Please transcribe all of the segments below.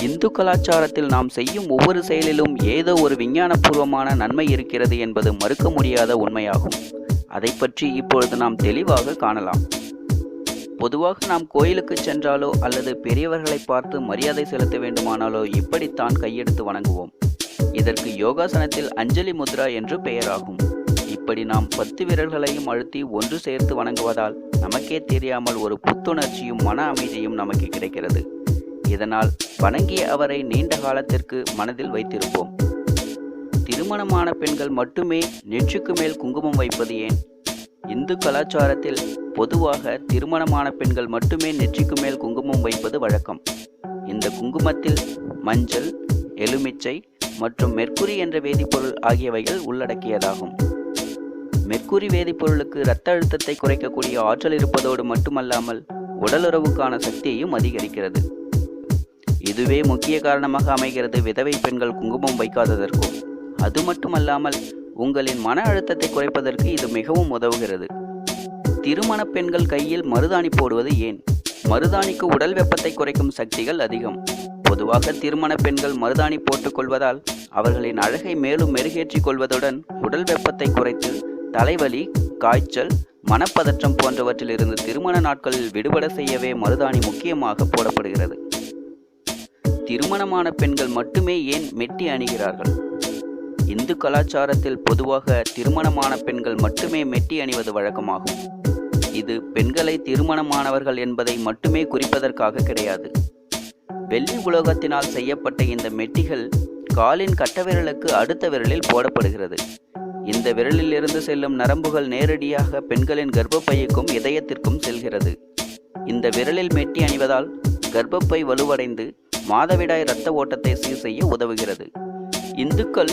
இந்து கலாச்சாரத்தில் நாம் செய்யும் ஒவ்வொரு செயலிலும் ஏதோ ஒரு விஞ்ஞானபூர்வமான நன்மை இருக்கிறது என்பது மறுக்க முடியாத உண்மையாகும். அதை பற்றி இப்பொழுது நாம் தெளிவாக காணலாம். பொதுவாக நாம் கோயிலுக்கு சென்றாலோ அல்லது பெரியவர்களை பார்த்து மரியாதை செலுத்த வேண்டுமானாலோ இப்படித்தான் கையெடுத்து வணங்குவோம். இதற்கு யோகாசனத்தில் அஞ்சலி முத்ரா என்று பெயராகும். இப்படி நாம் 10 விரல்களையும் அழுத்தி ஒன்று சேர்த்து வணங்குவதால் நமக்கே தெரியாமல் ஒரு புத்துணர்ச்சியும் மன அமைதியும் நமக்கு கிடைக்கிறது. இதனால் வணங்கிய அவரை நீண்ட காலத்திற்கு மனதில் வைத்திருப்போம். திருமணமான பெண்கள் மட்டுமே நெற்றிக்கு மேல் குங்குமம் வைப்பது ஏன்? இந்து கலாச்சாரத்தில் பொதுவாக திருமணமான பெண்கள் மட்டுமே நெற்றிக்கு மேல் குங்குமம் வைப்பது வழக்கம். இந்த குங்குமத்தில் மஞ்சள், எலுமிச்சை மற்றும் மெர்க்குரி என்ற வேதிப்பொருள் ஆகியவைகள் உள்ளடக்கியதாகும். மெர்க்குரி வேதிப்பொருளுக்கு இரத்த அழுத்தத்தை குறைக்கக்கூடிய ஆற்றல் இருப்பதோடு மட்டுமல்லாமல் உடலுறவுக்கான சக்தியையும் அதிகரிக்கிறது. இதுவே முக்கிய காரணமாக அமைகிறது விதவை பெண்கள் குங்குமம் வைக்காததற்கும். அது மட்டுமல்லாமல் உங்களின் மன அழுத்தத்தை குறைப்பதற்கு இது மிகவும் உதவுகிறது. திருமண பெண்கள் கையில் மருதாணி போடுவது ஏன்? மருதாணிக்கு உடல் வெப்பத்தை குறைக்கும் சக்திகள் அதிகம். பொதுவாக திருமண பெண்கள் மருதாணி போட்டுக் கொள்வதால் அவர்களின் அழகை மேலும் மெருகேற்றிக் கொள்வதுடன் உடல் வெப்பத்தை குறைத்து தலைவலி, காய்ச்சல், மனப்பதற்றம் போன்றவற்றிலிருந்து திருமண நாட்களில் விடுபட செய்யவே மருதாணி முக்கியமாக போடப்படுகிறது. திருமணமான பெண்கள் மட்டுமே ஏன் மெட்டி அணிகிறார்கள்? இந்து கலாச்சாரத்தில் பொதுவாக திருமணமான பெண்கள் மட்டுமே மெட்டி அணிவது வழக்கமாகும். இது பெண்களை திருமணமானவர்கள் என்பதை மட்டுமே குறிப்பதற்காக கிடையாது. வெள்ளி உலோகத்தினால் செய்யப்பட்ட இந்த மெட்டிகள் காலின் கட்டவிரலுக்கு அடுத்த விரலில் போடப்படுகிறது. இந்த விரலில் இருந்து செல்லும் நரம்புகள் நேரடியாக பெண்களின் கர்ப்பப்பைக்கும் இதயத்திற்கும் செல்கிறது. இந்த விரலில் மெட்டி அணிவதால் கர்ப்பப்பை வலுவடைந்து மாதவிடாய் இரத்த ஓட்டத்தை சீர் செய்ய உதவுகிறது. இந்துக்கள்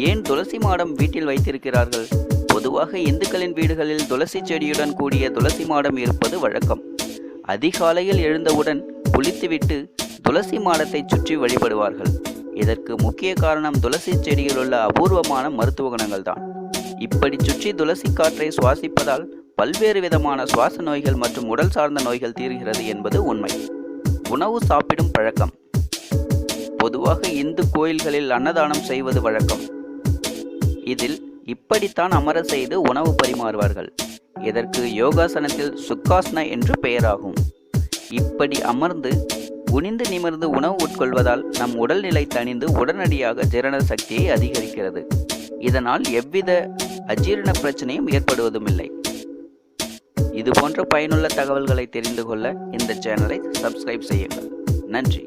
ஏன் துளசி மாடம் வீட்டில் வைத்திருக்கிறார்கள்? பொதுவாக இந்துக்களின் வீடுகளில் துளசி செடியுடன் கூடிய துளசி மாடம் இருப்பது வழக்கம். அதிகாலையில் எழுந்தவுடன் குளித்துவிட்டு துளசி மாடத்தை சுற்றி வழிபடுவார்கள். இதற்கு முக்கிய காரணம் துளசி செடியில் உள்ள அபூர்வமான மருத்துவ குணங்கள் தான். இப்படி சுற்றி துளசி காற்றை சுவாசிப்பதால் பல்வேறு விதமான சுவாச நோய்கள் மற்றும் உடல் சார்ந்த நோய்கள் தீர்கிறது என்பது உண்மை. உணவு சாப்பிடும் பழக்கம். பொதுவாக இந்து கோயில்களில் அன்னதானம் செய்வது வழக்கம். இதில் இப்படித்தான் அமர செய்து உணவு பரிமாறுவார்கள். இதற்கு யோகாசனத்தில் சுக்காசனா என்று பெயராகும். இப்படி அமர்ந்து குனிந்து நிமிர்ந்து உணவு உட்கொள்வதால் நம் உடல்நிலை தணிந்து உடனடியாக ஜீரண சக்தியை அதிகரிக்கிறது. இதனால் எவ்வித அஜீரண பிரச்சனையும் ஏற்படுவதும் இல்லை. இது போன்ற பயனுள்ள தகவல்களை தெரிந்து கொள்ள இந்த சேனலை சப்ஸ்கிரைப் செய்யுங்கள். நன்றி.